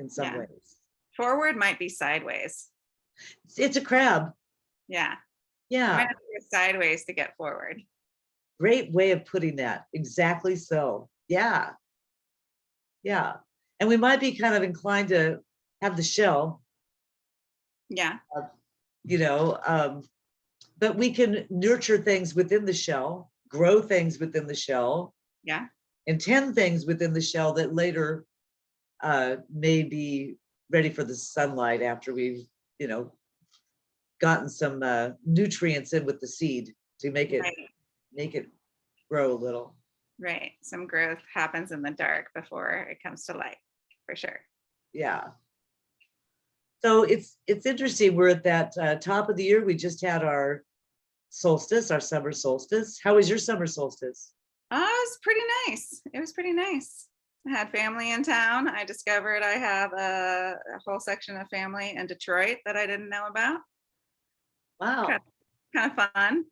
in some ways. Forward might be sideways. It's a crab. Yeah. Yeah. You might have to go sideways to get forward. Great way of putting that. Exactly so. Yeah. Yeah. And we might be kind of inclined to have the shell. Yeah. You know, but we can nurture things within the shell, grow things within the shell. Yeah. And tend things within the shell that later may be ready for the sunlight after we've, you know, gotten some nutrients in with the seed to make it grow a little. Right. Some growth happens in the dark before it comes to light, for sure. Yeah. So it's interesting. We're at that top of the year. We just had our solstice, our summer solstice. How was your summer solstice? It was pretty nice. It was pretty nice. I had family in town. I discovered I have a whole section of family in Detroit that I didn't know about. Wow. Kind of fun.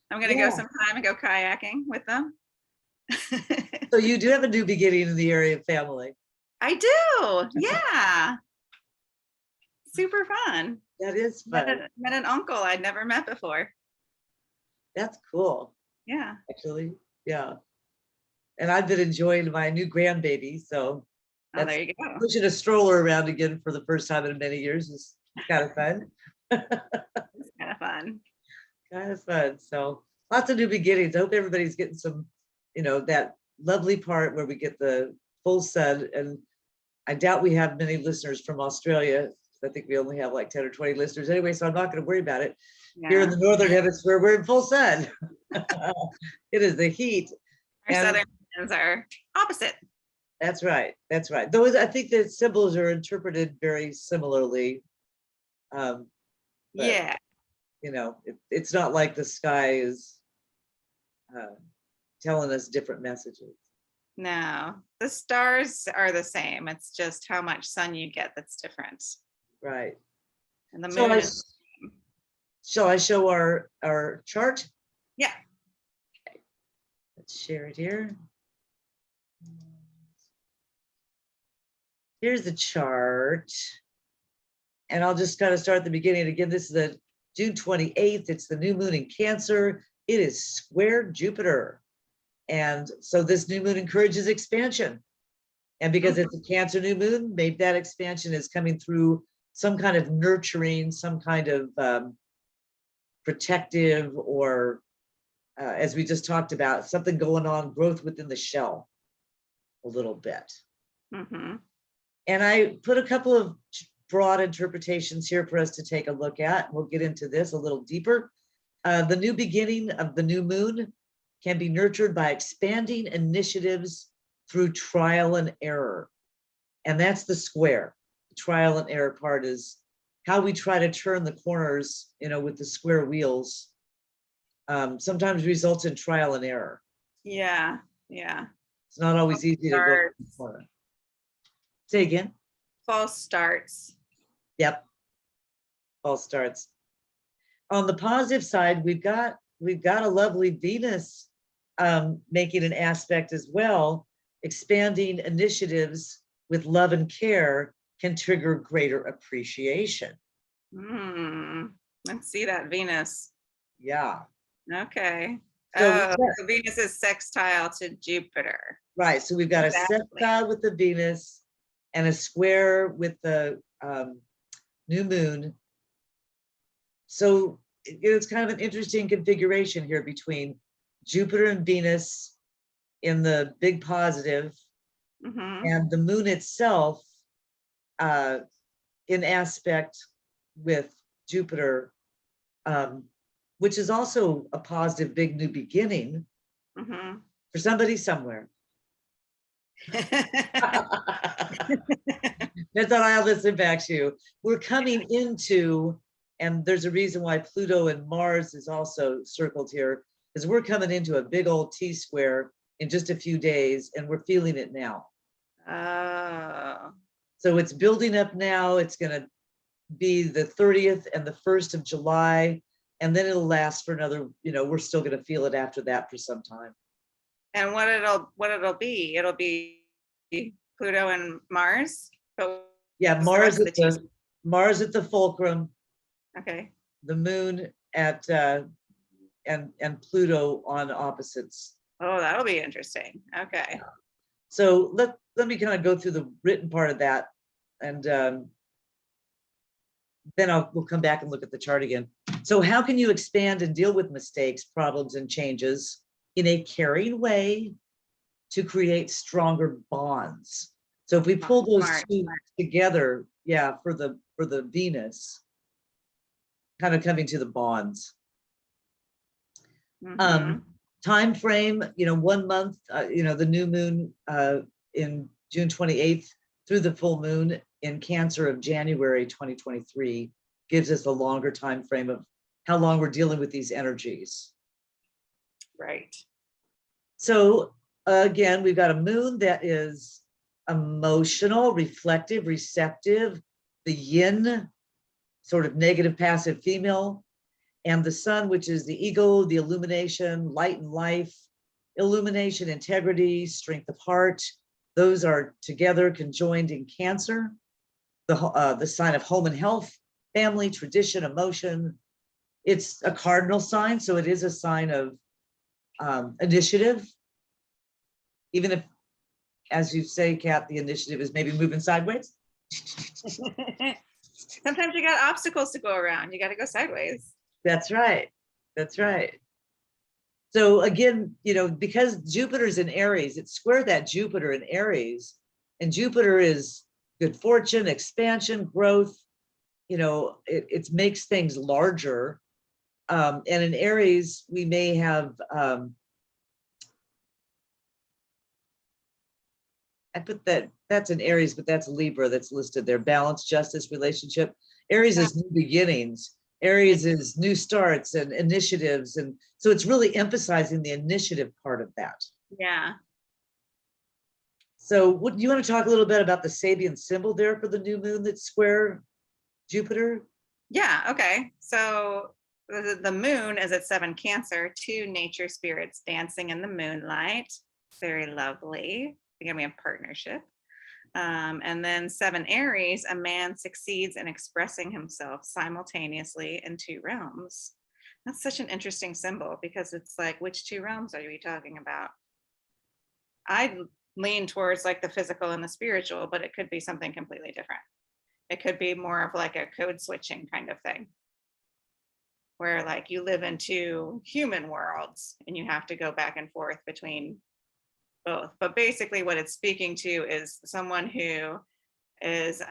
I'm going to go sometime and go kayaking with them. So you do have a new beginning in the area of family. I do. Yeah. Super fun. That is fun. Met an uncle I'd never met before. That's cool. Yeah. Actually, yeah. And I've been enjoying my new grandbaby. So there you go. Pushing a stroller around again for the first time in many years is kind of fun. It's kind of fun. Kind of fun. So lots of new beginnings. I hope everybody's getting some, you know, that lovely part where we get the full sun. And I doubt we have many listeners from Australia. I think we only have like 10 or 20 listeners anyway, so I'm not going to worry about it. Yeah. Here in the Northern Hemisphere, we're in full sun. It is the heat. Our southern winds are opposite. That's right. That's right. Those, I think the symbols are interpreted very similarly. Yeah. You know, it's not like the sky is telling us different messages. No, the stars are the same. It's just how much sun you get that's different. Right. And the moon is. Shall I show our chart? Yeah. Okay. Let's share it here. Here's the chart. And I'll just kind of start at the beginning. Again, this is the June 28th. It's the new moon in Cancer. It is square Jupiter. And so this new moon encourages expansion. And because it's a Cancer new moon, maybe that expansion is coming through some kind of nurturing, some kind of protective, or as we just talked about, something going on, growth within the shell a little bit. Mm-hmm. And I put a couple of broad interpretations here for us to take a look at. We'll get into this a little deeper. The new beginning of the new moon can be nurtured by expanding initiatives through trial and error. And that's the square. The trial and error part is how we try to turn the corners, you know, with the square wheels. Sometimes results in trial and error. Yeah, yeah. It's not always easy to go in the corner. Say again. False starts. Yep. False starts. On the positive side, we've got a lovely Venus making an aspect as well. Expanding initiatives with love and care can trigger greater appreciation. Let's see that Venus. Yeah. Okay. So Venus is sextile to Jupiter. Right. So we've got a sextile with the Venus and a square with the new moon. So it's kind of an interesting configuration here between Jupiter and Venus in the big positive, and the moon itself in aspect with Jupiter, which is also a positive big new beginning for somebody somewhere. That's what I'll listen back to. We're coming into, and there's a reason why Pluto and Mars is also circled here, is we're coming into a big old T-square in just a few days, and we're feeling it now. Oh. So it's building up now. It's going to be the 30th and the 1st of July, and then it'll last for another, you know, we're still going to feel it after that for some time. And what it'll be, it'll be Pluto and Mars, but Yeah, What's the rest of the teaching? Mars at the fulcrum, Okay. the moon at and Pluto on opposites. Oh, that'll be interesting. Okay. So let me kind of go through the written part of that, and then we'll come back and look at the chart again. So how can you expand and deal with mistakes, problems, and changes in a caring way to create stronger bonds? So if we pull those Smart. two together, yeah, for the Venus, kind of coming to the bonds. Mhm. Time frame, 1 month, the new moon in June 28th through the full moon in Cancer of January 2023 gives us a longer time frame of how long we're dealing with these energies. Right. So again, we've got a moon that is emotional, reflective, receptive, the yin, sort of negative, passive female, and the sun, which is the ego, the illumination, light and life, illumination, integrity, strength of heart. Those are together conjoined in Cancer, the sign of home and health, family, tradition, emotion. It's a cardinal sign, so it is a sign of initiative, even if, as you say, Kat, the initiative is maybe moving sideways. Sometimes you got obstacles to go around. You got to go sideways. That's right. That's right. So again, because Jupiter's in Aries, it's square that Jupiter in Aries, and Jupiter is good fortune, expansion, growth. It makes things larger. And in Aries, we may have, I put that's in Aries, but that's Libra that's listed there. Balance, justice, relationship. Aries is new beginnings. Aries is new starts and initiatives. And so it's really emphasizing the initiative part of that. Yeah. So do you want to talk a little bit about the Sabian symbol there for the new moon that's square Jupiter? Yeah. Okay. So the moon is at 7 Cancer, 2 nature spirits dancing in the moonlight. Very lovely. They're gonna be a partnership. And then 7 Aries, a man succeeds in expressing himself simultaneously in 2 realms. That's such an interesting symbol because it's like, which 2 realms are we talking about? I lean towards like the physical and the spiritual, but it could be something completely different. It could be more of like a code switching kind of thing, where like you live in 2 human worlds and you have to go back and forth between both. But basically what it's speaking to is someone who is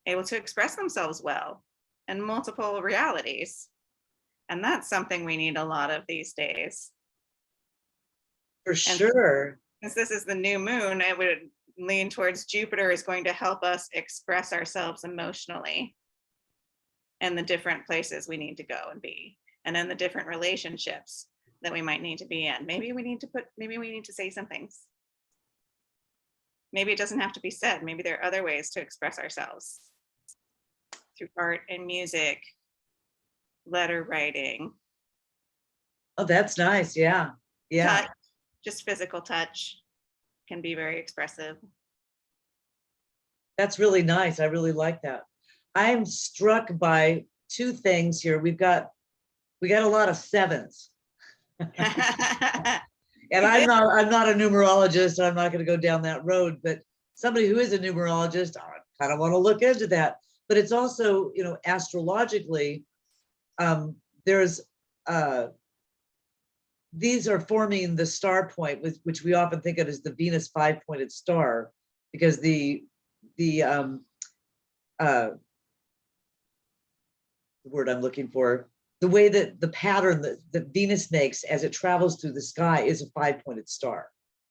able to express themselves well in multiple realities. And that's something we need a lot of these days. For sure. Since this is the new moon, I would lean towards Jupiter is going to help us express ourselves emotionally in the different places we need to go and be, and in the different relationships that we might need to be in. Maybe we need to say some things. Maybe it doesn't have to be said. Maybe there are other ways to express ourselves through art and music, letter writing. Oh, that's nice. Yeah. Yeah. Touch, just physical touch can be very expressive. That's really nice. I really like that. I'm struck by 2 things here. We got a lot of 7s. And I'm not a numerologist. I'm not going to go down that road, but somebody who is a numerologist, I kind of want to look into that. But it's also, astrologically, there's these are forming the star point, which we often think of as the Venus 5-pointed star, because the word I'm looking for, the way that the pattern that Venus makes as it travels through the sky is a 5-pointed star.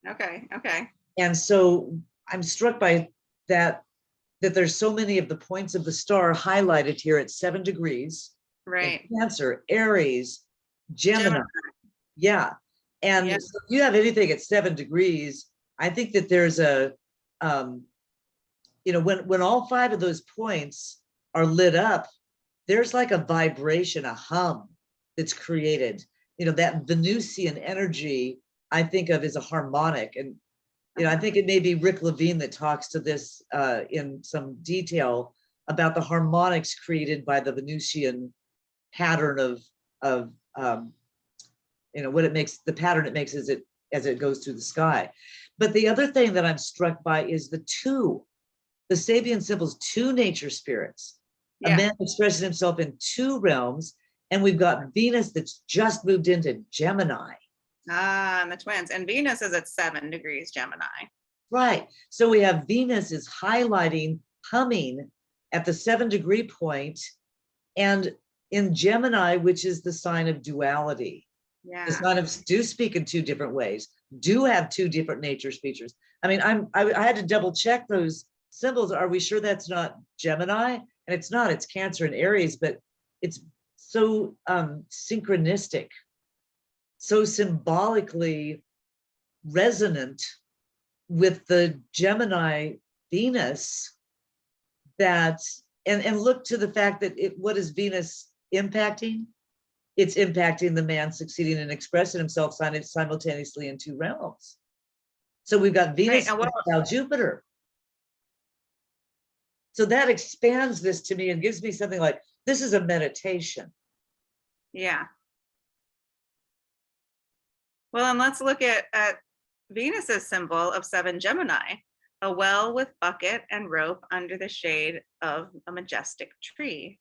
Okay. And so I'm struck by that there's so many of the points of the star highlighted here at 7 degrees. Right. Cancer, Aries, Gemini. Yeah. And so if you have anything at 7 degrees, I think that there's a, when all 5 of those points are lit up, there's like a vibration, a hum that's created. That Venusian energy I think of as a harmonic. And I think it may be Rick Levine that talks to this in some detail about the harmonics created by the Venusian pattern of what it makes, the pattern it makes as it goes through the sky. But the other thing that I'm struck by is the Sabian symbol's two nature spirits. A man expresses himself in two realms, and we've got Venus that's just moved into Gemini. And the twins. And Venus is at 7 degrees Gemini. Right. So we have Venus is highlighting, humming at the 7-degree point, and in Gemini, which is the sign of duality. Yeah. The sign of do speak in two different ways, do have two different nature features. I mean, I had to double check those symbols. Are we sure that's not Gemini? And it's not, it's Cancer and Aries, but it's so synchronistic, so symbolically resonant with the Gemini Venus that, and look to the fact that what is Venus impacting? It's impacting the man succeeding in expressing himself simultaneously in two realms. So we've got Venus and now Jupiter. So that expands this to me and gives me something like, this is a meditation. Yeah. Well, and let's look at Venus's symbol of 7 Gemini, a well with bucket and rope under the shade of a majestic tree.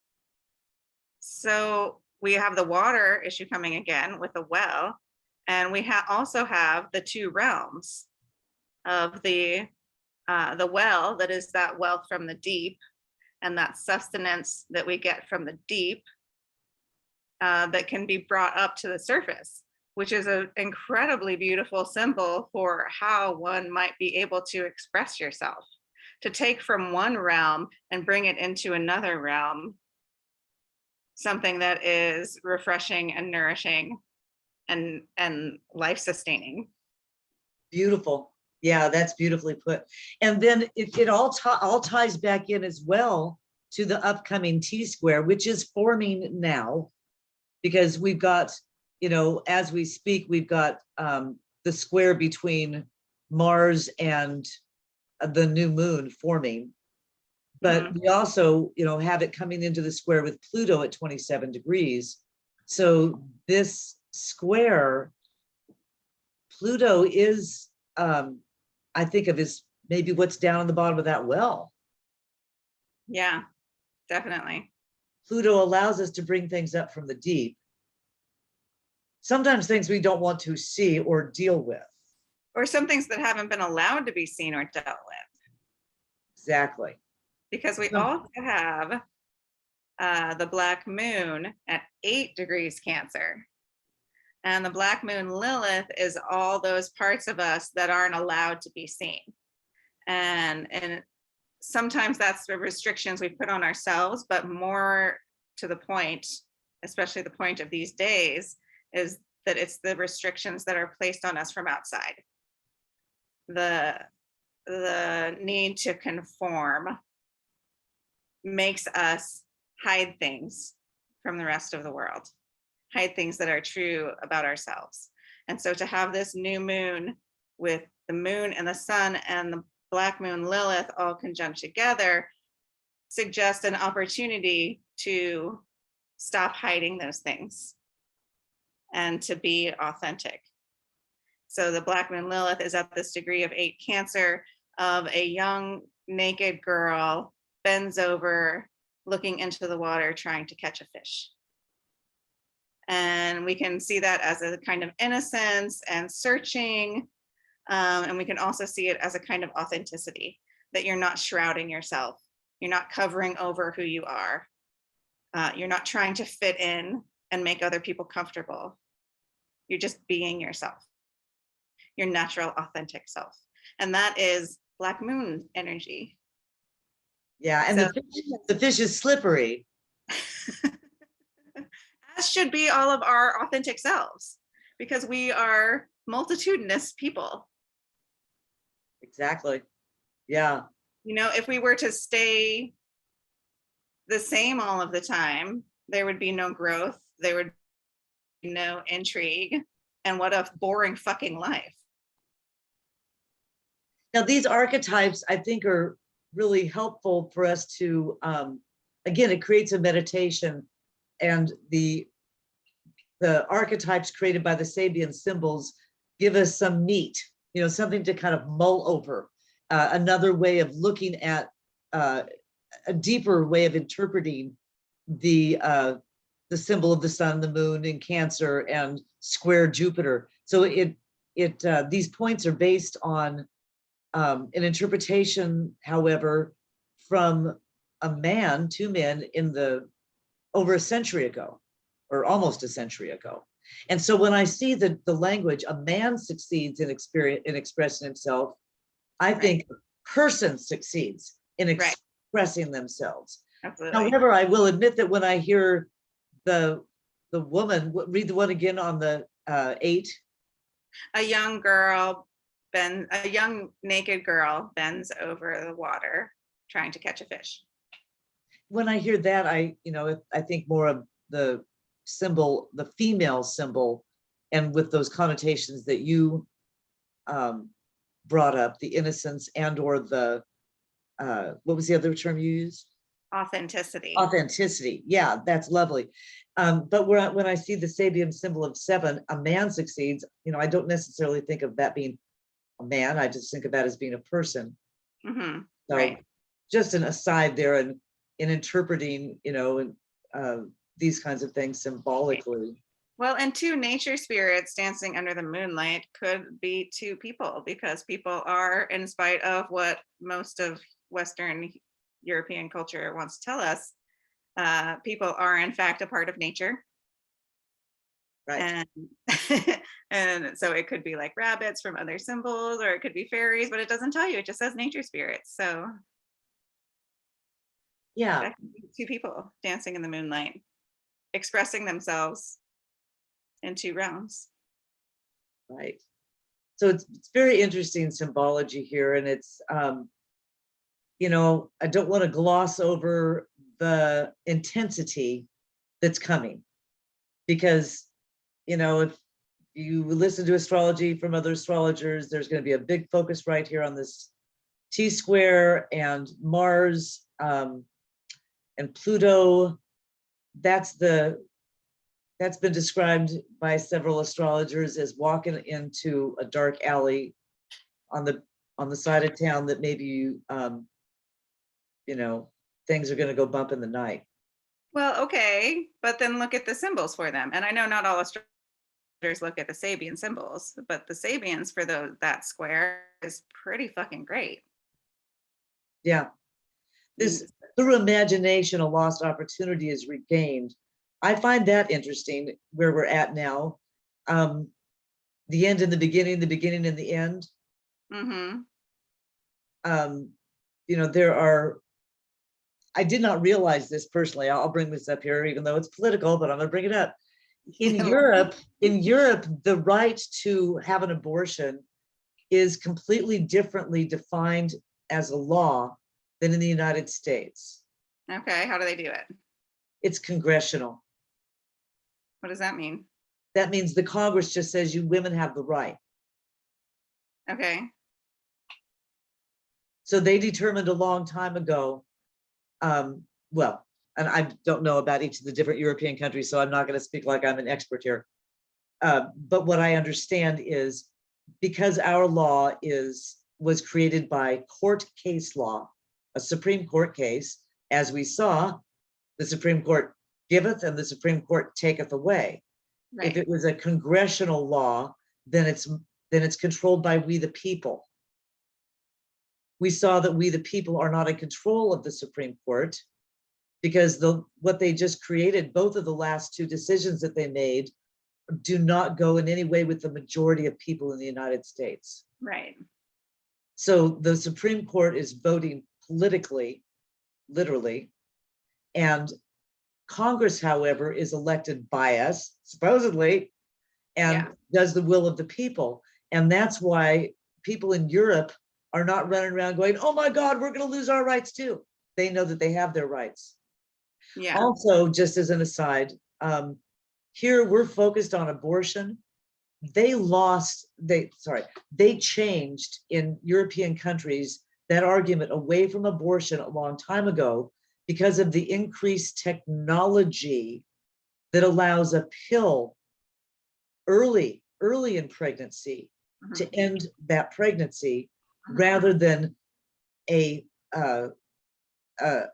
So we have the water issue coming again with a well, and we also have the two realms of the well, that is that wealth from the deep, and that sustenance that we get from the deep that can be brought up to the surface, which is an incredibly beautiful symbol for how one might be able to express yourself, to take from one realm and bring it into another realm, something that is refreshing and nourishing and life sustaining. Beautiful. Yeah, that's beautifully put. And then it all ties back in as well to the upcoming T-square, which is forming now, because we've got, as we speak, we've got the square between Mars and the new moon forming. But we also, have it coming into the square with Pluto at 27 degrees. So this square, Pluto is, I think of as maybe what's down on the bottom of that well. Yeah, definitely. Pluto allows us to bring things up from the deep. Sometimes things we don't want to see or deal with. Or some things that haven't been allowed to be seen or dealt with. Exactly. Because we also have the black moon at 8 degrees Cancer. And the black moon Lilith is all those parts of us that aren't allowed to be seen. And sometimes that's the restrictions we put on ourselves, but more to the point, especially the point of these days, is that it's the restrictions that are placed on us from outside. The need to conform makes us hide things from the rest of the world, hide things that are true about ourselves. And so to have this new moon with the moon and the sun and the black moon Lilith all conjunct together suggests an opportunity to stop hiding those things and to be authentic. So the black moon Lilith is at this degree of 8 Cancer, of a young naked girl bends over, looking into the water, trying to catch a fish. And we can see that as a kind of innocence and searching. And we can also see it as a kind of authenticity, that you're not shrouding yourself. You're not covering over who you are. You're not trying to fit in and make other people comfortable. You're just being yourself, your natural, authentic self. And that is black moon energy. Yeah, and so, the fish is slippery. As should be all of our authentic selves, because we are multitudinous people. Exactly. Yeah. If we were to stay the same all of the time, there would be no growth, there would be no intrigue, and what a boring fucking life. Now, these archetypes, I think, are really helpful for us to, again, it creates a meditation, and the archetypes created by the Sabian symbols give us some meat, something to kind of mull over, another way of looking at, a deeper way of interpreting the symbol of the sun, the moon in Cancer, and square Jupiter. So these points are based on an interpretation, however, from two men over a century ago, or almost a century ago. And so when I see the language, a man succeeds in expressing himself, I think a person succeeds in expressing themselves. Absolutely. However, I will admit that when I hear the woman, read the one again on the 8. A young naked girl bends over the water trying to catch a fish. When I hear that, I think more of the symbol, the female symbol, and with those connotations that you brought up, the innocence or the what was the other term you used? Authenticity. Authenticity. Yeah, that's lovely. But when I see the Sabian symbol of 7, a man succeeds, I don't necessarily think of that being a man. I just think of that as being a person. Mm-hmm. So just an aside there, and in interpreting, these kinds of things symbolically. Well, and 2 nature spirits dancing under the moonlight could be 2 people, because people are, in spite of what most of Western European culture wants to tell us, people are in fact a part of nature. Right. And so it could be like rabbits from other symbols, or it could be fairies, but it doesn't tell you. It just says nature spirits. So yeah, that could be 2 people dancing in the moonlight, expressing themselves in 2 realms. Right. So it's very interesting symbology here, and it's I don't want to gloss over the intensity that's coming, because if you listen to astrology from other astrologers, there's going to be a big focus right here on this T-square and Mars, and Pluto. That's been described by several astrologers as walking into a dark alley on the side of town that maybe things are going to go bump in the night. Well, okay, but then look at the symbols for them. And I know not all astrologers look at the Sabian symbols, but the Sabians for that square is pretty fucking great. Yeah. Through imagination, a lost opportunity is regained. I find that interesting, where we're at now. The end and the beginning and the end. Mm-hmm. I did not realize this personally. I'll bring this up here, even though it's political, but I'm going to bring it up. In Europe, the right to have an abortion is completely differently defined as a law than in the United States. Okay, how do they do it? It's congressional. What does that mean? That means the Congress just says you women have the right. Okay. So they determined a long time ago, and I don't know about each of the different European countries, so I'm not going to speak like I'm an expert here. But what I understand is, because our law was created by court case law, a Supreme Court case, as we saw, the Supreme Court giveth and the Supreme Court taketh away. Right. If it was a congressional law, then it's controlled by we the people. We saw that we the people are not in control of the Supreme Court, because what they just created, both of the last 2 decisions that they made, do not go in any way with the majority of people in the United States. Right. So the Supreme Court is voting politically, literally, and Congress, however, is elected by us, supposedly, and does the will of the people. And that's why people in Europe are not running around going, oh my God, we're going to lose our rights too. They know that they have their rights. Yeah. Also, just as an aside, here we're focused on abortion, they changed in European countries that argument away from abortion a long time ago because of the increased technology that allows a pill early in pregnancy to end that pregnancy rather than a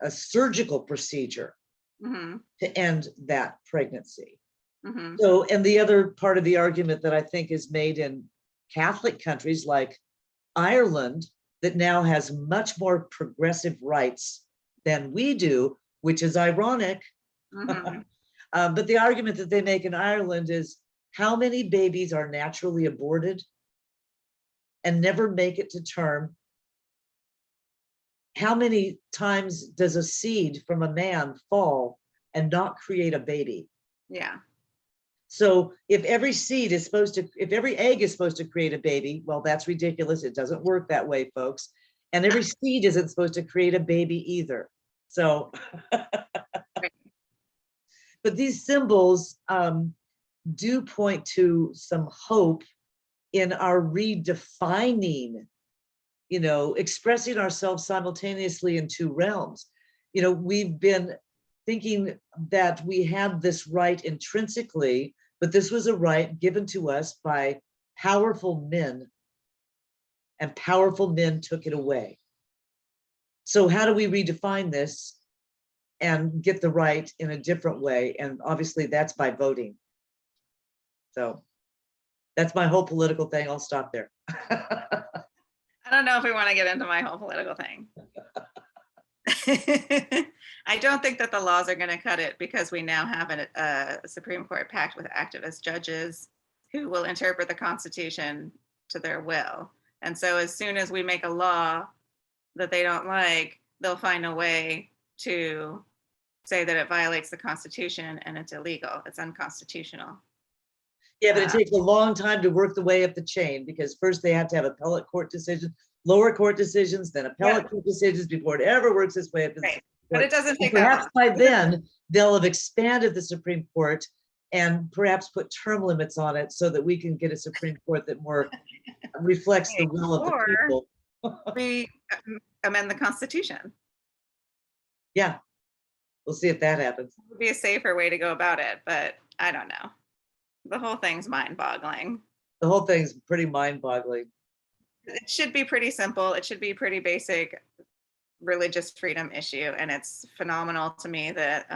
surgical procedure to end that pregnancy. So, and the other part of the argument that I think is made in Catholic countries like Ireland, that now has much more progressive rights than we do, which is ironic. But the argument that they make in Ireland is how many babies are naturally aborted and never make it to term? How many times does a seed from a man fall and not create a baby? Yeah. So if every seed is supposed to, if every egg is supposed to create a baby, well, that's ridiculous. It doesn't work that way, folks. And every seed isn't supposed to create a baby either. So, but these symbols do point to some hope in our redefining, expressing ourselves simultaneously in two realms. We've been thinking that we had this right intrinsically, but this was a right given to us by powerful men, and powerful men took it away. So how do we redefine this and get the right in a different way? And obviously that's by voting. So that's my whole political thing. I'll stop there. I don't know if we want to get into my whole political thing. I don't think that the laws are going to cut it, because we now have a Supreme Court packed with activist judges who will interpret the Constitution to their will. And so as soon as we make a law that they don't like, they'll find a way to say that it violates the Constitution and it's illegal. It's unconstitutional. Yeah, but it takes a long time to work the way up the chain, because first they have to have appellate court decisions, lower court decisions, then appellate court decisions before it ever works its way up to the Supreme Court. But it doesn't take perhaps that long. by then they'll have expanded the Supreme Court and perhaps put term limits on it so that we can get a Supreme Court that more reflects the will of the people. We amend the Constitution. Yeah, we'll see if that happens. It would be a safer way to go about it, but I don't know. The whole thing's mind-boggling. The whole thing's pretty mind-boggling. It should be pretty simple. It should be pretty basic religious freedom issue. And it's phenomenal to me that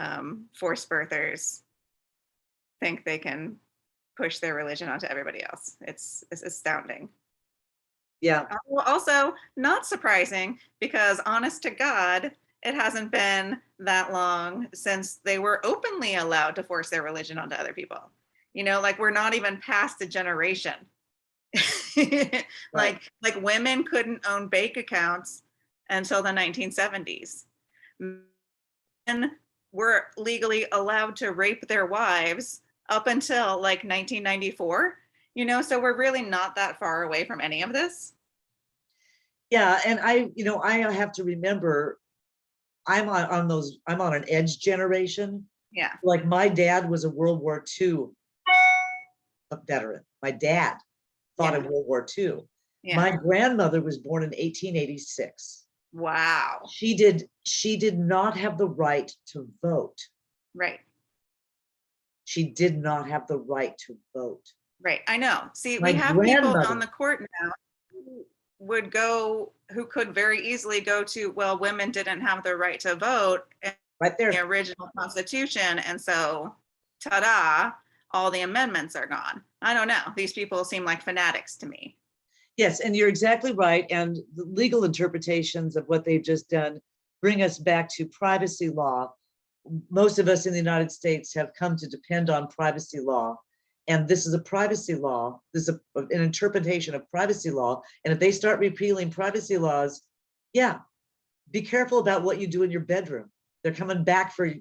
forced birthers think they can push their religion onto everybody else. It's astounding. Yeah. Also, not surprising, because honest to God, it hasn't been that long since they were openly allowed to force their religion onto other people. Like we're not even past a generation. Like women couldn't own bank accounts until the 1970s. Men were legally allowed to rape their wives up until like 1994. So we're really not that far away from any of this. Yeah, and I have to remember, I'm on an edge generation. Yeah. Like my dad was a World War II veteran. My dad fought in World War II. Yeah. My grandmother was born in 1886. Wow. She did not have the right to vote. Right. She did not have the right to vote. Right. I know. See, we have people on the court now who could very easily go to, well, women didn't have the right to vote in right there. The original Constitution. And so, ta-da, all the amendments are gone. I don't know. These people seem like fanatics to me. Yes, and you're exactly right. And the legal interpretations of what they've just done bring us back to privacy law. Most of us in the United States have come to depend on privacy law. And this is a privacy law. This is an interpretation of privacy law. And if they start repealing privacy laws, yeah, be careful about what you do in your bedroom. They're coming back for.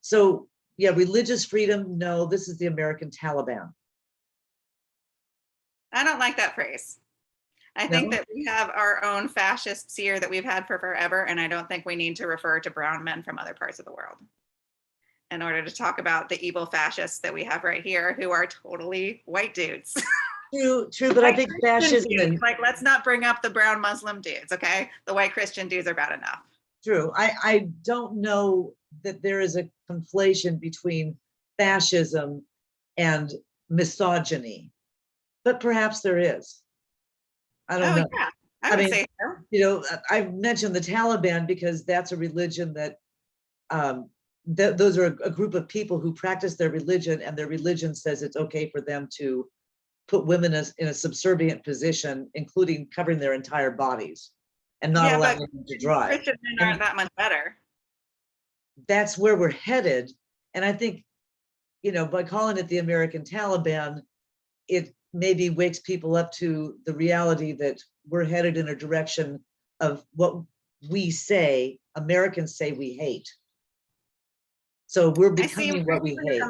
So yeah, religious freedom, no, this is the American Taliban. I don't like that phrase. I think that we have our own fascists here that we've had for forever, and I don't think we need to refer to brown men from other parts of the world. in order to talk about the evil fascists that we have right here who are totally white dudes. True, but I think fascism and like, let's not bring up the brown Muslim dudes, okay? The white Christian dudes are bad enough. true. I don't know that there is a conflation between fascism and misogyny, but perhaps there is. I don't know. Yeah, I I would mean, say so. You know, I mentioned the Taliban because that's a religion that those are a group of people who practice their religion, and their religion says it's okay for them to put women in a subservient position, including covering their entire bodies and not allowing them to drive. Christian men aren't that much better. That's where we're headed. And I think, you know, by calling it the American Taliban, it maybe wakes people up to the reality that we're headed in a direction of what we say, Americans say we hate. So we're becoming what we hate.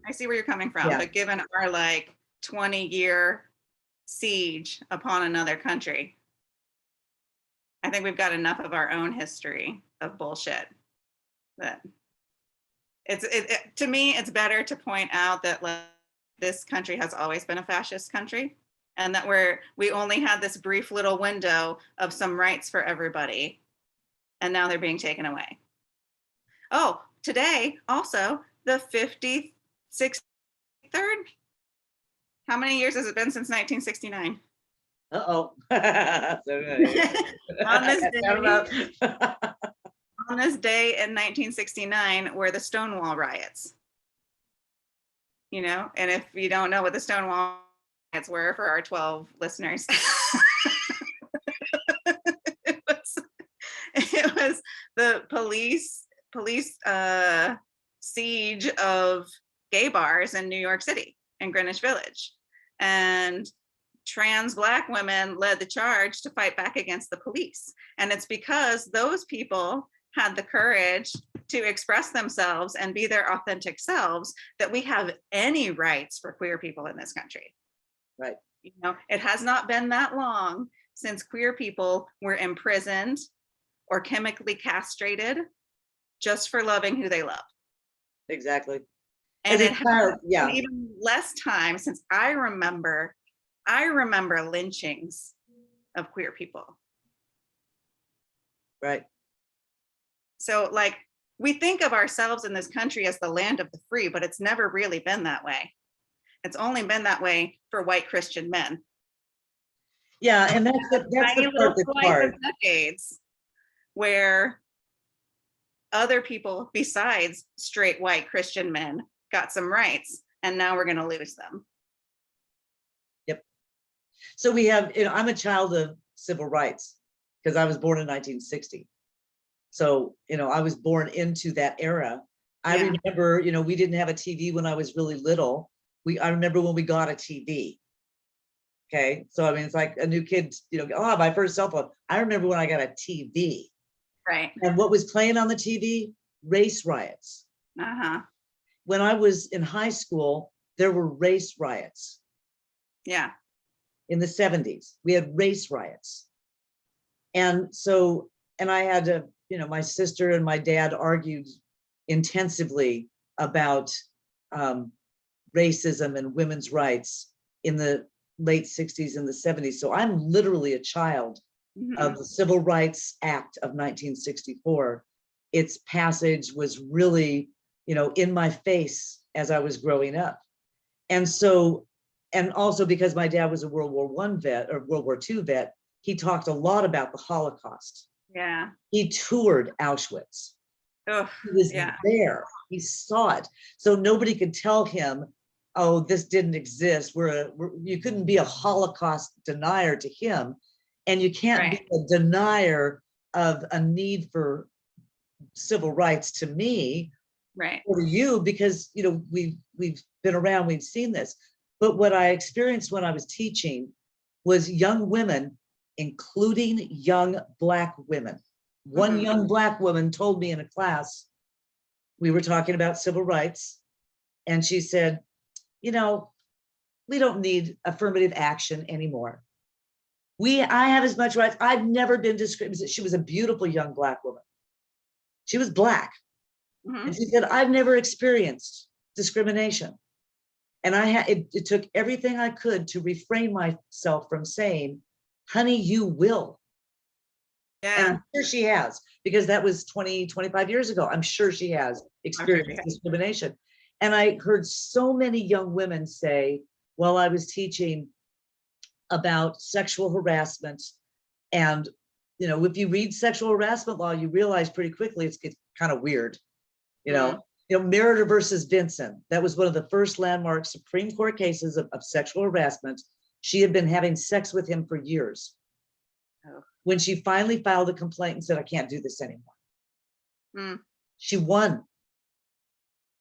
I see where you're coming from, but given our like 20-year siege upon another country, I think we've got enough of our own history of bullshit that to me, it's better to point out that like, this country has always been a fascist country, and that we only had this brief little window of some rights for everybody, and now they're being taken away. Oh, today also the 53rd. How many years has it been since 1969? Uh-oh. On this day in 1969 were the Stonewall riots. You know, and if you don't know what the Stonewall riots were, for our 12 listeners, it was the police siege of gay bars in New York City and Greenwich Village, and trans Black women led the charge to fight back against the police. And it's because those people had the courage to express themselves and be their authentic selves that we have any rights for queer people in this country. Right. You know, it has not been that long since queer people were imprisoned or chemically castrated just for loving who they love. Exactly. And it has been even less time since I remember lynchings of queer people. Right. So like, we think of ourselves in this country as the land of the free, but it's never really been that way. It's only been that way for white Christian men. Yeah, and that's the part that's hard. Decades where other people besides straight white Christian men got some rights, and now we're going to lose them. Yep. So we have, you know, I'm a child of civil rights because I was born in 1960. So, you know, I was born into that era. I remember, you know, we didn't have a TV when I was really little. I remember when we got a TV. Okay. So, I mean, it's like a new kid, you know, oh, my first cell phone. I remember when I got a TV. Right. And what was playing on the TV? Race riots. Uh-huh. When I was in high school, there were race riots. Yeah. In the 70s, we had race riots. And so, and I had to, you know, my sister and my dad argued intensively about racism and women's rights in the late 60s and the 70s. So I'm literally a child of the Civil Rights Act of 1964. Its passage was really, you know, in my face as I was growing up. And so, and also because my dad was a World War I vet or World War II vet, he talked a lot about the Holocaust. Yeah. He toured Auschwitz. Oh, he was there. He saw it. So nobody could tell him, oh, this didn't exist. You couldn't be a Holocaust denier to him. And you can't be a denier of a need for civil rights to me or to you, because, you know, we've been around, we've seen this. But what I experienced when I was teaching was young women, including young Black women. One young Black woman told me in a class, we were talking about civil rights, and she said, you know, we don't need affirmative action anymore. I have as much rights. I've never been discriminated. She was a beautiful young Black woman. She was Black. Mhm. And she said, I've never experienced discrimination. And it took everything I could to refrain myself from saying, honey, you will. And Yeah. I'm sure she has, because that was 20, 25 years ago. I'm sure she has I'm sure she experienced has. discrimination. And I heard so many young women say, while I was teaching about sexual harassment, and if you read sexual harassment law, you realize pretty quickly it's kind of weird. Mm. Meritor versus Vincent, that was one of the first landmark Supreme Court cases of sexual harassment. She had been having sex with him for years. Oh. When she finally filed a complaint and said, I can't do this anymore, Mm. she won.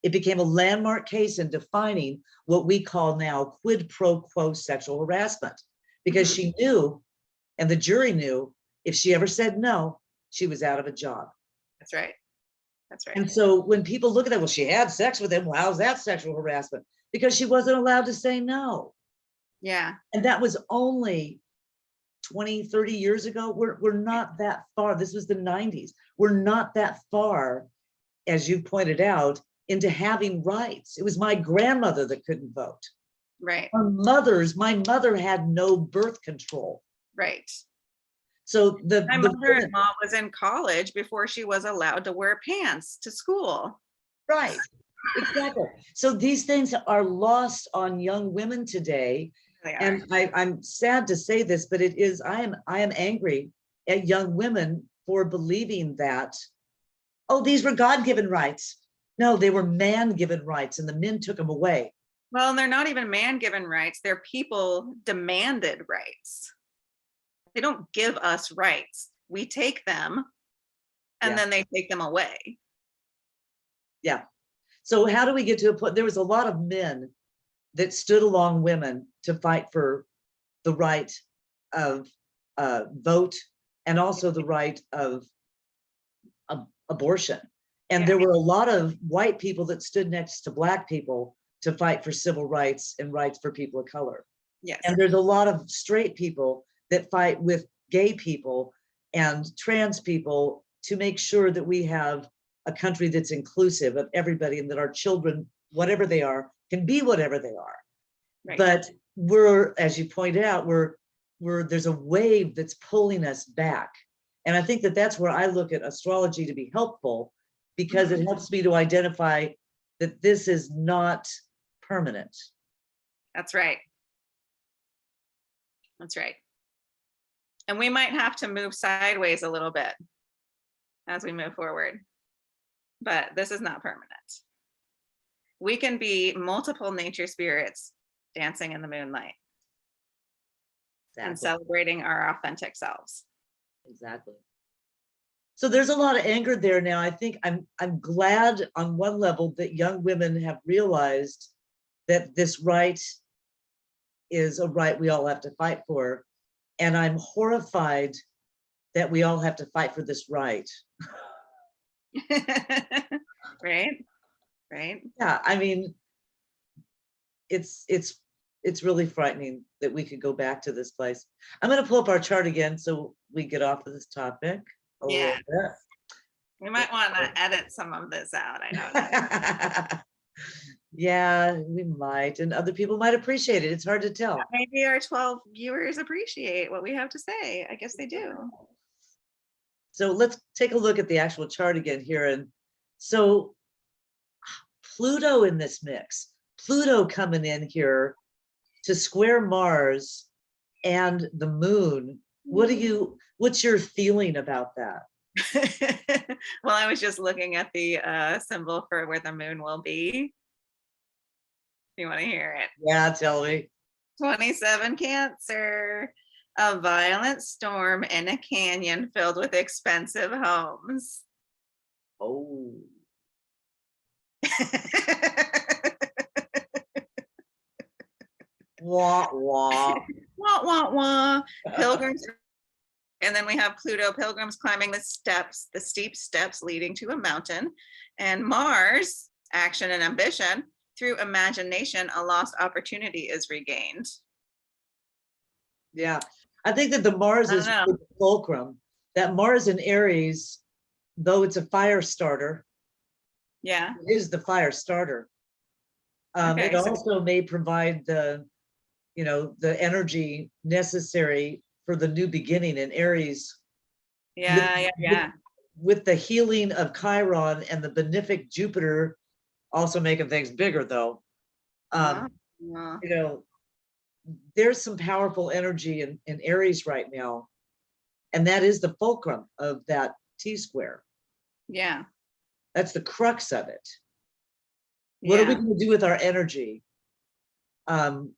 It became a landmark case in defining what we call now quid pro quo sexual harassment, because Mhm. she knew, and the jury knew, if she ever said no, she was out of a job. That's right. That's right. And so when people look at that, well, she had sex with him, well, how's that sexual harassment? Because she wasn't allowed to say no. Yeah. And that was only 20, 30 years ago. We're not that far. This was the 90s. We're not that far, as you pointed out, into having rights. It was my grandmother that couldn't vote. Right. My mother had no birth control. Right. So My mother-in-law was in college before she was allowed to wear pants to school. Right, exactly. So these things are lost on young women today. They are. And I'm sad to say this, but I am angry at young women for believing that, oh, these were God-given rights. No, they were man-given rights, and the men took them away. Well, and they're not even man-given rights. They're people demanded rights. They don't give us rights. We take them, and Yeah. then they take them away. Yeah. So how do we get to a point? There was a lot of men that stood along women to fight for the right of vote, and also the right of abortion. And Yeah. there were a lot of white people that stood next to Black people to fight for civil rights and rights for people of color. Yes. And there's a lot of straight people that fight with gay people and trans people to make sure that we have a country that's inclusive of everybody, and that our children, whatever they are, can be whatever they are. Right. But we're, as you pointed out, there's a wave that's pulling us back. And I think that that's where I look at astrology to be helpful, because it helps me to identify that this is not permanent. That's right. That's right. And we might have to move sideways a little bit as we move forward, but this is not permanent. We can be multiple nature spirits dancing in the moonlight and celebrating our authentic selves. Exactly. So there's a lot of anger there now. I think I'm glad on one level that young women have realized that this right is a right we all have to fight for. And I'm horrified that we all have to fight for this right. Right? Right? Yeah, I mean, it's really frightening that we could go back to this place. I'm going to pull up our chart again so we get off of this topic a little bit. We might want to edit some of this out. I know that. Yeah, we might, and other people might appreciate it. It's hard to tell. Maybe our 12 viewers appreciate what we have to say. I guess they do. So let's take a look at the actual chart again here. And so Pluto in this mix, Pluto coming in here to square Mars and the moon. What's your feeling about that? Well, I was just looking at the symbol for where the moon will be. You want to hear it? Yeah, tell me. 27 Cancer. A violent storm in a canyon filled with expensive homes. Oh. Wah, wah. Wah, wah, wah. Pilgrims. And then we have Pluto, pilgrims climbing the steep steps leading to a mountain. And Mars, action and ambition. Through imagination, a lost opportunity is regained. Yeah, I think that the Mars is the fulcrum. That Mars in Aries, though it's a fire starter, Yeah. It is the fire starter. Okay, It so also may provide the, the energy necessary for the new beginning in Aries. yeah, yeah, yeah. With the healing of Chiron and the benefic Jupiter also making things bigger, though. Uh-huh. You know, there's some powerful energy in Aries right now, and that is the fulcrum of that T-square. Yeah. That's the crux of it. What are we going to do with our energy? I'll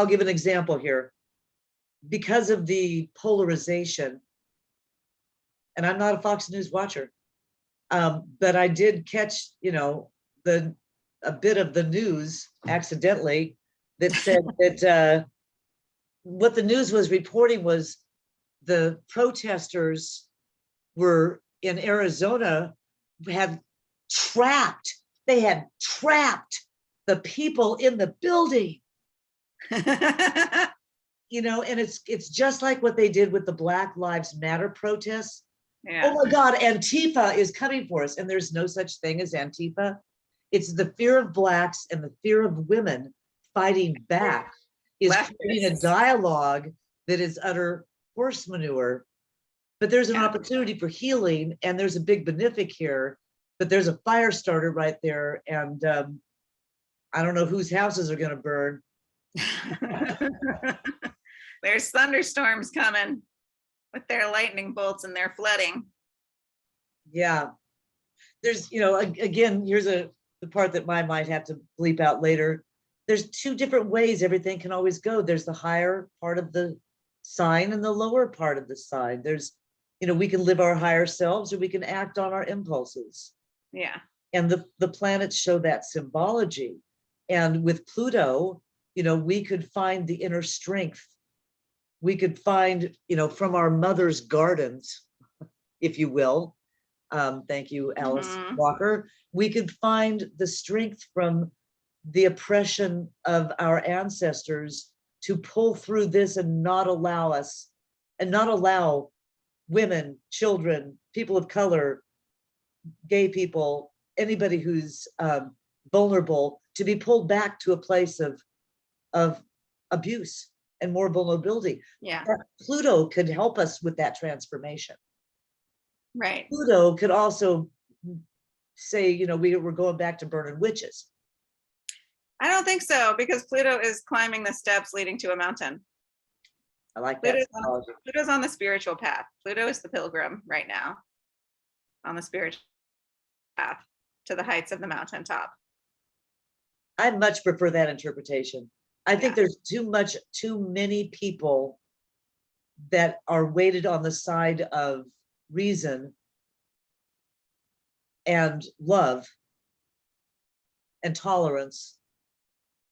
give an example here. Because of the polarization, and I'm not a Fox News watcher, but I did catch, a bit of the news accidentally that said that what the news was reporting was the protesters were in Arizona had trapped, they had trapped the people in the building. And it's just like what they did with the Black Lives Matter protests. Yeah. Oh my God, Antifa is coming for us. And there's no such thing as Antifa. It's the fear of Blacks and the fear of women fighting back is creating a dialogue that is utter horse manure. But there's an opportunity for healing, and there's a big benefic here, but there's a fire starter right there. And I don't know whose houses are going to burn. There's thunderstorms coming with their lightning bolts and their flooding. Yeah. There's, again, here's the part that I might have to bleep out later. There's two different ways everything can always go. There's the higher part of the sign and the lower part of the sign. There's, we can live our higher selves or we can act on our impulses. Yeah. And the planets show that symbology. And with Pluto, we could find the inner strength. We could find, from our mother's gardens, if you will. Thank you, Alice Walker. We could find the strength from the oppression of our ancestors to pull through this and not allow women, children, people of color, gay people, anybody who's vulnerable to be pulled back to a place of abuse and more vulnerability. Yeah. Pluto could help us with that transformation. Right. Pluto could also say, we're going back to burning witches. I don't think so, because Pluto is climbing the steps leading to a mountain. I like that. Pluto's on the spiritual path. Pluto is the pilgrim right now on the spiritual path to the heights of the mountaintop. I much prefer that interpretation. I think there's too many people that are weighted on the side of reason and love and tolerance,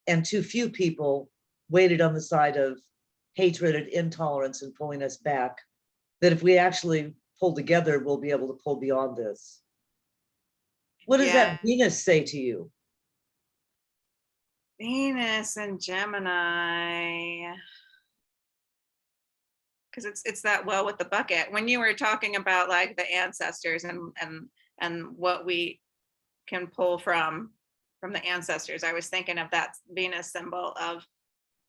and too few people weighted on the side of hatred and intolerance and pulling us back, that if we actually pull together, we'll be able to pull beyond this. What does that Venus say to you? Venus and Gemini, because it's that well with the bucket. When you were talking about like the ancestors and what we can pull from the ancestors, I was thinking of that Venus symbol of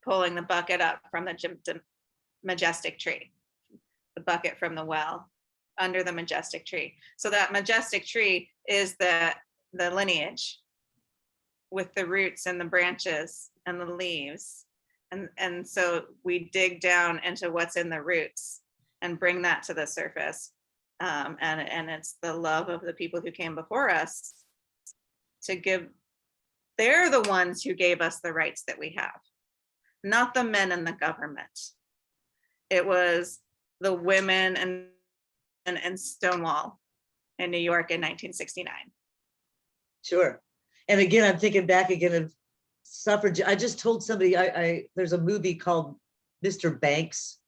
pulling the bucket up from the majestic tree, the bucket from the well under the majestic tree. So that majestic tree is the lineage with the roots and the branches and the leaves. And so we dig down into what's in the roots and bring that to the surface. And it's the love of the people who came before us to give. They're the ones who gave us the rights that we have, not the men in the government. It was the women and Stonewall in New York in 1969. Sure. And again, I'm thinking back again of suffrage. I just told somebody there's a movie called Mr. Banks.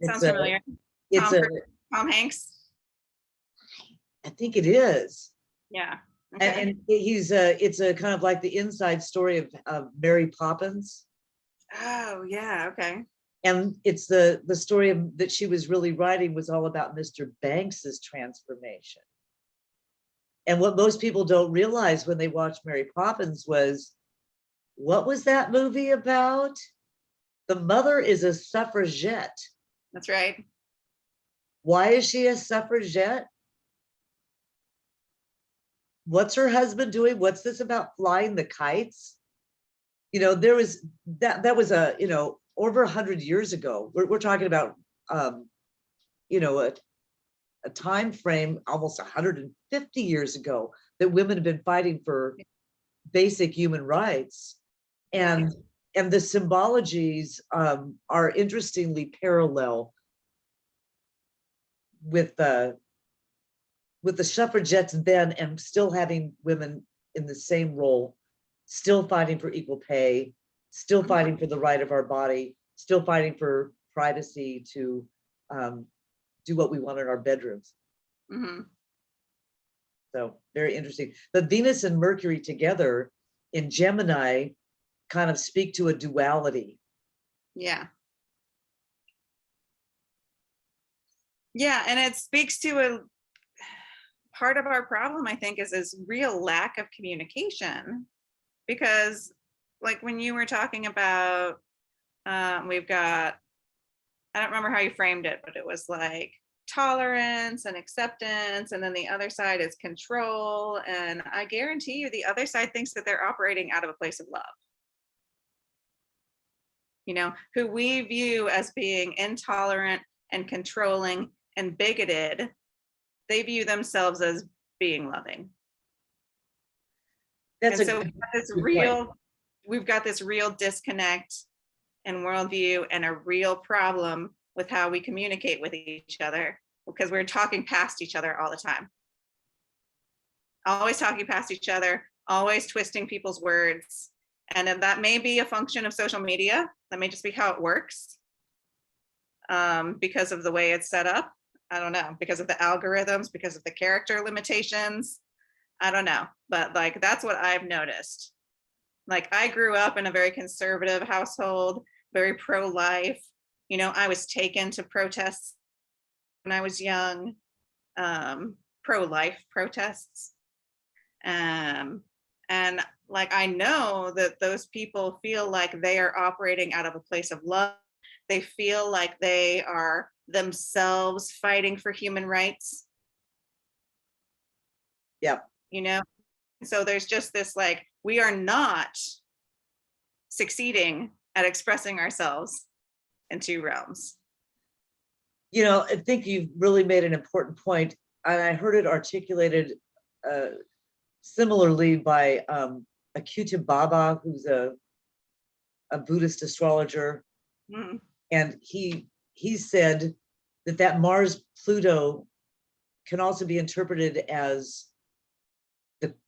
Sounds familiar. Tom Hanks. I think it is. Yeah. Okay. And it's a kind of like the inside story of Mary Poppins. Oh yeah, okay. And it's the story that she was really writing was all about Mr. Banks's transformation. And what most people don't realize when they watch Mary Poppins was, what was that movie about? The mother is a suffragette. That's right. Why is she a suffragette? What's her husband doing? What's this about flying the kites? There was that was over 100 years ago. We're talking about a time frame almost 150 years ago that women have been fighting for basic human rights. And the symbologies are interestingly parallel with the suffragettes then, and still having women in the same role, still fighting for equal pay, still fighting for the right of our body, still fighting for privacy to do what we want in our bedrooms. Mm-hmm. So very interesting. But Venus and Mercury together in Gemini kind of speak to a duality. Yeah. Yeah, and it speaks to a part of our problem, I think, is this real lack of communication. Because like when you were talking about, we've got, I don't remember how you framed it, but it was like tolerance and acceptance, and then the other side is control. And I guarantee you the other side thinks that they're operating out of a place of love. Who we view as being intolerant and controlling and bigoted, they view themselves as being loving. That's and so we've got this real disconnect in worldview and a real problem with how we communicate with each other, because we're talking past each other all the time. Always talking past each other, always twisting people's words. And that may be a function of social media. That may just be how it works, because of the way it's set up. I don't know, because of the algorithms, because of the character limitations. I don't know, but like, that's what I've noticed. Like, I grew up in a very conservative household, very pro-life. I was taken to protests when I was young, pro-life protests. And like, I know that those people feel like they are operating out of a place of love. They feel like they are themselves fighting for human rights. Yeah. So there's just this, like, we are not succeeding at expressing ourselves in two realms. I think you've really made an important point, and I heard it articulated similarly by Achyuta Baba, who's a Buddhist astrologer. Mm. And he said that Mars Pluto can also be interpreted as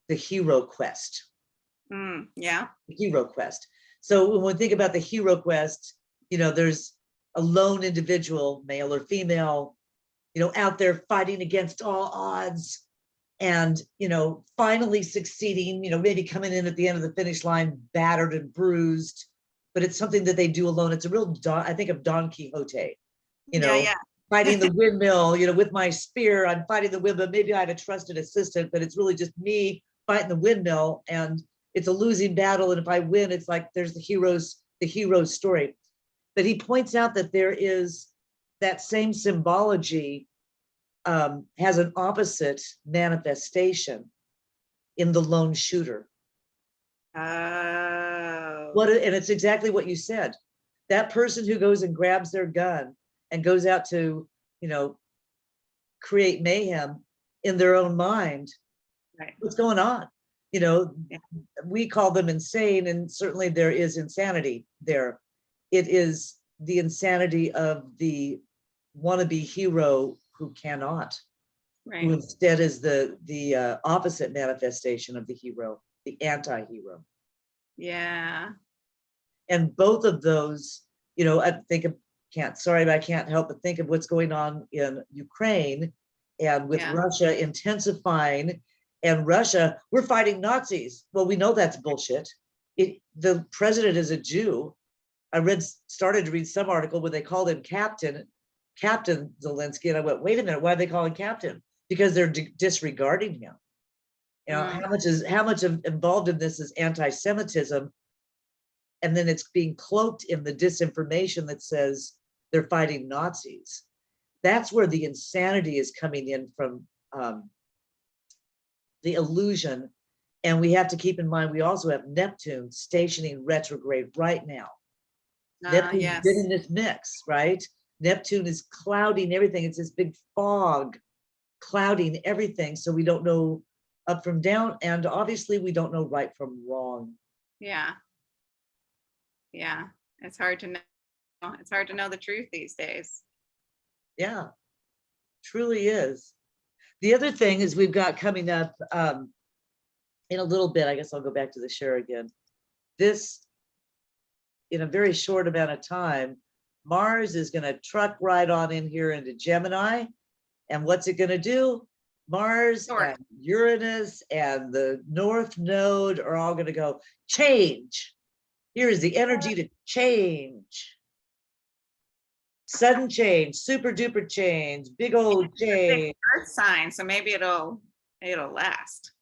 the hero quest. Yeah. The hero quest. So when we think about the hero quest, there's a lone individual, male or female, out there fighting against all odds, and finally succeeding, maybe coming in at the end of the finish line battered and bruised, but it's something that they do alone. It's a real I think of Don Quixote, Yeah. fighting the windmill, with my spear, I'm fighting the windmill. Maybe I had a trusted assistant, but it's really just me fighting the windmill, and it's a losing battle. And if I win, it's like there's the hero's story. But he points out that there is that same symbology has an opposite manifestation in the lone shooter. Oh. And it's exactly what you said. That person who goes and grabs their gun and goes out to, create mayhem in their own mind. Right. What's going on? We call them insane, and certainly there is insanity there. It is the insanity of the wannabe hero who cannot, Right. who instead is the opposite manifestation of the hero, the anti-hero. Yeah. And both of those, I think I can't help but think of what's going on in Ukraine, and with Russia intensifying. And Russia, we're fighting Nazis. Well, we know that's bullshit. The president is a Jew. I started to read some article where they called him Captain Zelensky, and I went, wait a minute, why are they calling Captain? Because they're disregarding him. You know, how much of involved in this is anti-Semitism, and then it's being cloaked in the disinformation that says they're fighting Nazis. That's where the insanity is coming in from, the illusion. And we have to keep in mind, we also have Neptune stationing retrograde right now. Neptune's Yes. been in this mix, right? Neptune is clouding everything. It's this big fog clouding everything. So we don't know up from down. And obviously we don't know right from wrong. Yeah. Yeah. It's hard to know. It's hard to know the truth these days. Yeah, truly is. The other thing is we've got coming up in a little bit, I guess I'll go back to the share again. This, in a very short amount of time, Mars is going to truck right on in here into Gemini. And what's it going to do? Mars and Uranus and the North Node are all going to go change. Here's the energy to change. Sudden change, super duper change, big old change. Earth sign, so maybe it'll last.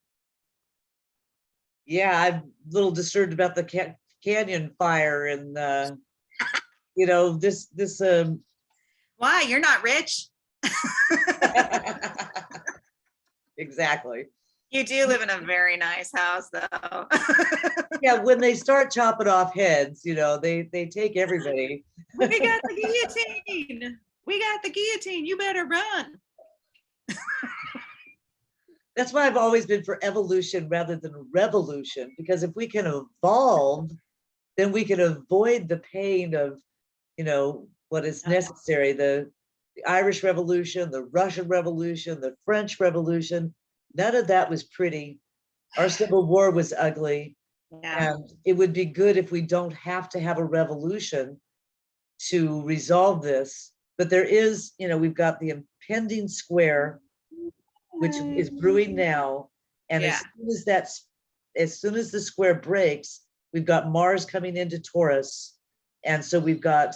Yeah, I'm a little disturbed about the canyon fire and you know, this Why? You're not rich. Exactly. You do live in a very nice house, though. Yeah, when they start chopping off heads, you know, they take everybody. We got the guillotine. We got the guillotine. You better run. That's why I've always been for evolution rather than revolution, because if we can evolve, then we can avoid the pain of, you know, what is necessary. The Irish Revolution, the Russian Revolution, the French Revolution, none of that was pretty. Our Civil War was ugly. Yeah. And it would be good if we don't have to have a revolution to resolve this. But there is, you know, we've got the impending square, which is brewing now. And Yeah. as soon as the square breaks, we've got Mars coming into Taurus. And so we've got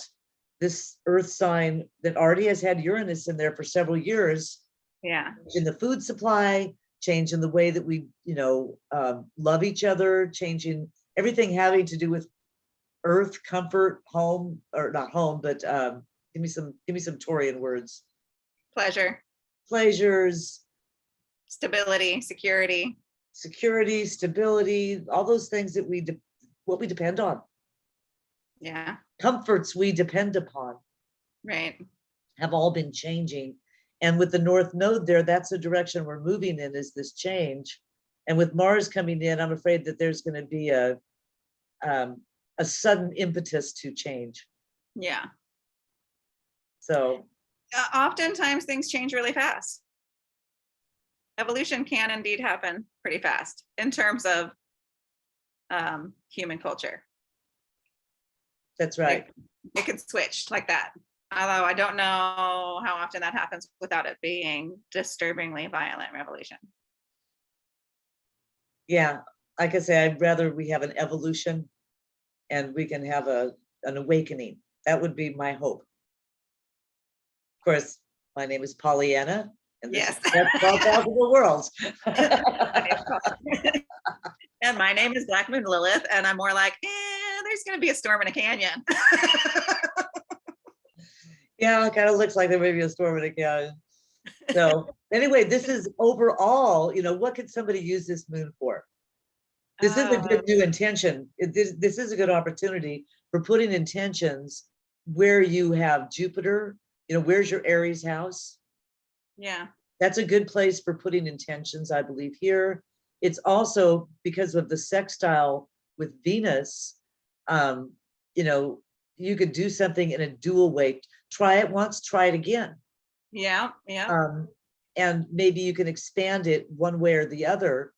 this earth sign that already has had Uranus in there for several years. Yeah. In the food supply, change in the way that we, you know, love each other, changing everything having to do with earth, comfort, home, or not home, but give me some Taurian words. Pleasures, stability, security, stability, all those things that what we depend on. Yeah. Comforts we depend upon. Right. Have all been changing. And with the North Node there, that's the direction we're moving in, is this change. And with Mars coming in, I'm afraid that there's going to be a sudden impetus to change. Yeah. So oftentimes things change really fast. Evolution can indeed happen pretty fast in terms of human culture. That's right. It can switch like that. Although I don't know how often that happens without it being disturbingly violent revolution. Yeah, like I say, I'd rather we have an evolution and we can have an awakening. That would be my hope. Of course, my name is Pollyanna, and this is That's All Possible Worlds. And my name is Black Moon Lilith, and I'm more like, there's going to be a storm in a canyon. Yeah, it kind of looks like there may be a storm in a canyon. So anyway, this is overall, you know, what could somebody use this moon for? This is a good new intention. This is a good opportunity for putting intentions where you have Jupiter, you know, where's your Aries house? Yeah. That's a good place for putting intentions, I believe, here. It's also because of the sextile with Venus, you know, you could do something in a dual way. Try it once, try it again. Yeah, yeah. And maybe you can expand it one way or the other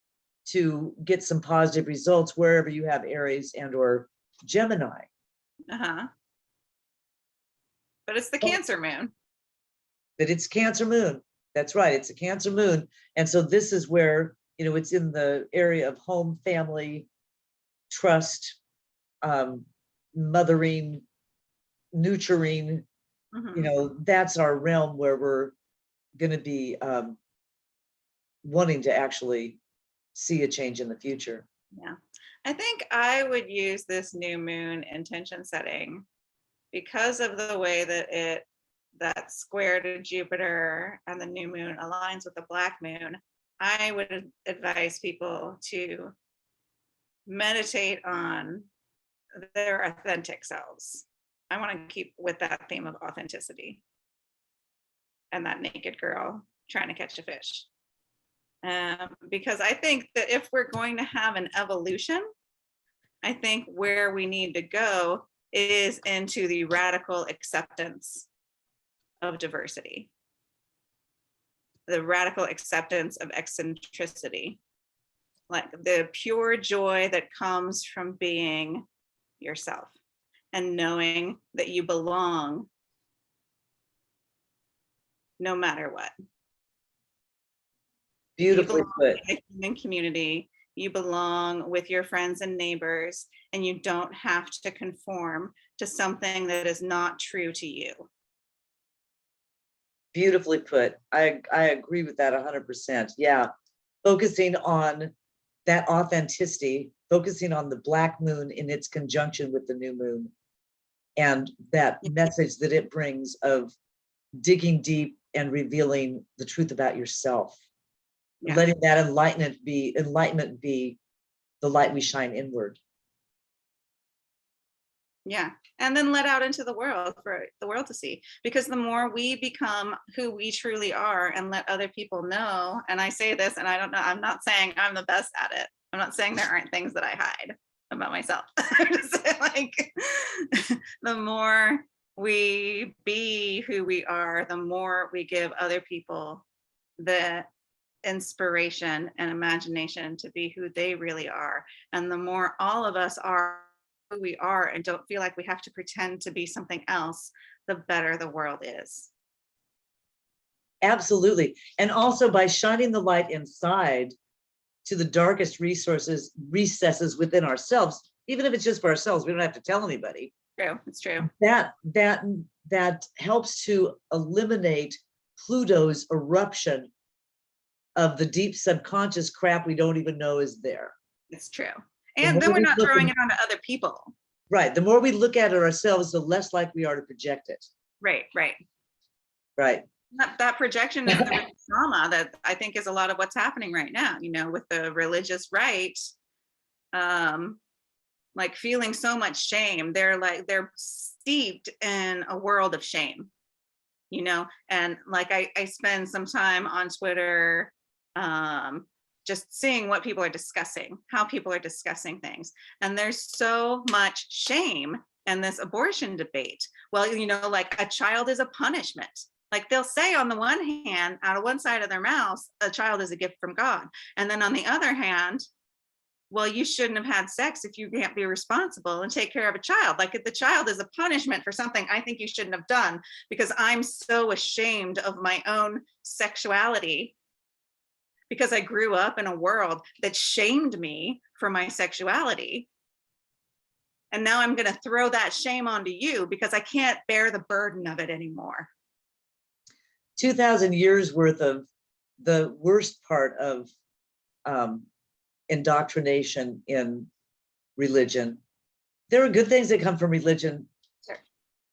to get some positive results wherever you have Aries and or Gemini. Uh-huh. But it's the Cancer moon. But it's Cancer moon. That's right. It's a Cancer moon. And so this is where, you know, it's in the area of home, family, trust, mothering, nurturing. Mm-hmm. You know, that's our realm where we're going to be wanting to actually see a change in the future. Yeah. I think I would use this new moon intention setting because of the way that that square to Jupiter and the new moon aligns with the black moon. I would advise people to meditate on their authentic selves. I want to keep with that theme of authenticity and that naked girl trying to catch a fish. Because I think that if we're going to have an evolution, I think where we need to go is into the radical acceptance of diversity, the radical acceptance of eccentricity, like the pure joy that comes from being yourself and knowing that you belong no matter what. Beautifully You put. belong in a human community, you belong with your friends and neighbors, and you don't have to conform to something that is not true to you. Beautifully put. I agree with that 100%. Yeah. Focusing on that authenticity, focusing on the black moon in its conjunction with the new moon, and that message that it brings of digging deep and revealing the truth about yourself. Yeah. Letting that enlightenment be the light we shine inward. Yeah. And then let out into the world for the world to see. Because the more we become who we truly are and let other people know, and I say this, and I don't know, I'm not saying I'm the best at it. I'm not saying there aren't things that I hide about myself. I'm just saying, like, the more we be who we are, the more we give other people the inspiration and imagination to be who they really are. And the more all of us are who we are and don't feel like we have to pretend to be something else, the better the world is. Absolutely. And also by shining the light inside to the darkest recesses within ourselves, even if it's just for ourselves, we don't have to tell anybody. True, it's true. That helps to eliminate Pluto's eruption of the deep subconscious crap we don't even know is there. It's true. And then we're not throwing it onto other people. Right. The more we look at it ourselves, the less likely we are to project it. Right. Right. That projection is the trauma that I think is a lot of what's happening right now, with the religious right, like feeling so much shame. They're steeped in a world of shame, and like I spend some time on Twitter, just seeing what people are discussing, how people are discussing things. And there's so much shame in this abortion debate. Well, like a child is a punishment. Like they'll say on the one hand, out of one side of their mouth, a child is a gift from God. And then on the other hand, well, you shouldn't have had sex if you can't be responsible and take care of a child. Like if the child is a punishment for something I think you shouldn't have done because I'm so ashamed of my own sexuality because I grew up in a world that shamed me for my sexuality. And now I'm going to throw that shame onto you because I can't bear the burden of it anymore. 2,000 years worth of the worst part of indoctrination in religion. There are good things that come from religion. Sure.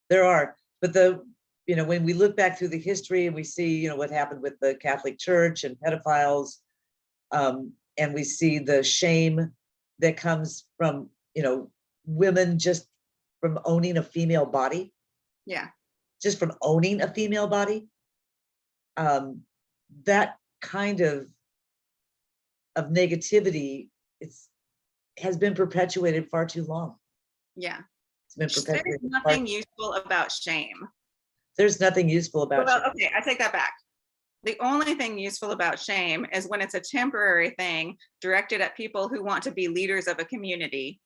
There are, but when we look back through the history and we see, what happened with the Catholic Church and pedophiles, and we see the shame that comes from, women just from owning a female body. Yeah. Just from owning a female body. That kind of negativity has been perpetuated far too long. Yeah. It's been perpetuated. There's nothing useful about shame. There's nothing useful about shame. Okay, I take that back. The only thing useful about shame is when it's a temporary thing directed at people who want to be leaders of a community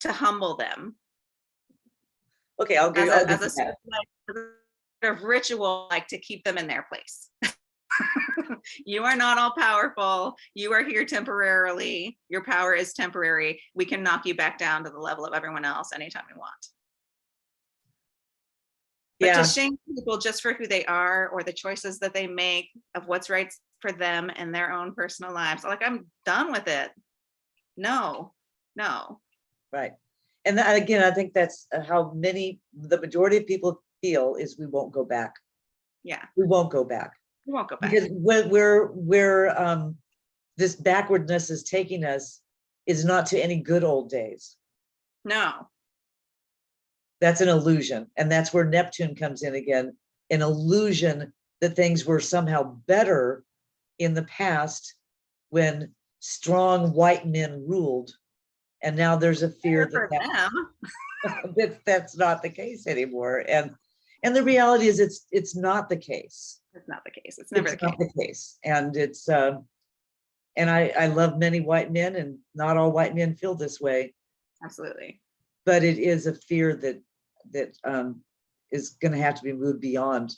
to humble them. Okay, I'll give as a sort of ritual, like to keep them in their place. You are not all powerful. You are here temporarily. Your power is temporary. We can knock you back down to the level of everyone else anytime we want. But to shame people just for who they are or the choices that they make of what's right for them and their own personal lives. Like, I'm done with it. No. Right. And again, I think that's how the majority of people feel, is we won't go back. Yeah. We won't go back. We won't go back. Because where this backwardness is taking us is not to any good old days. No. That's an illusion. And that's where Neptune comes in again, an illusion that things were somehow better in the past when strong white men ruled. And now there's a fear For them. that's not the case anymore. And the reality is it's not the case. It's not the case. It's never Not the case. And it's and I love many white men, and not all white men feel this way. Absolutely. But it is a fear that is going to have to be moved beyond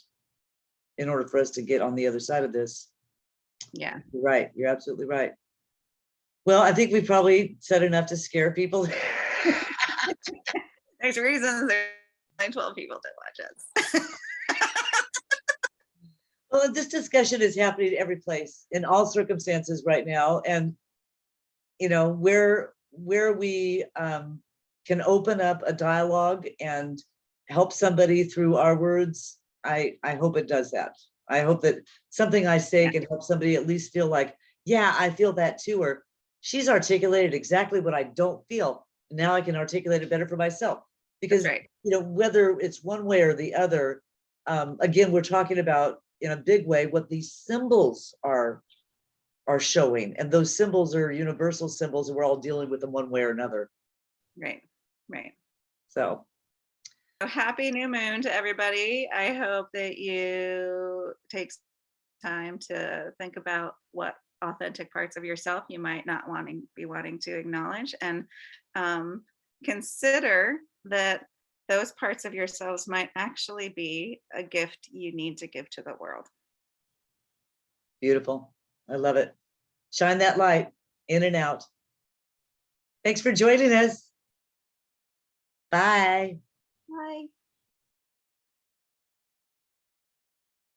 in order for us to get on the other side of this. Yeah. You're right. You're absolutely right. Well, I think we probably said enough to scare people. There's reasons there's only 12 people that watch us. Well, this discussion is happening every place, in all circumstances right now. And, you know, where we can open up a dialogue and help somebody through our words, I hope it does that. I hope that something I say can help somebody at least feel like, yeah, I feel that too, or she's articulated exactly what I don't feel. Now I can articulate it better for myself. Because, you know, whether it's one way or the other, again, we're talking about in a big way what these symbols are showing, and those symbols are universal symbols, and we're all dealing with them one way or another. Right. So happy new moon to everybody. I hope that you take time to think about what authentic parts of yourself you might not be wanting to acknowledge, and consider that those parts of yourselves might actually be a gift you need to give to the world. beautiful. I love it. Shine that light in and out. Thanks for joining us. Bye. Bye.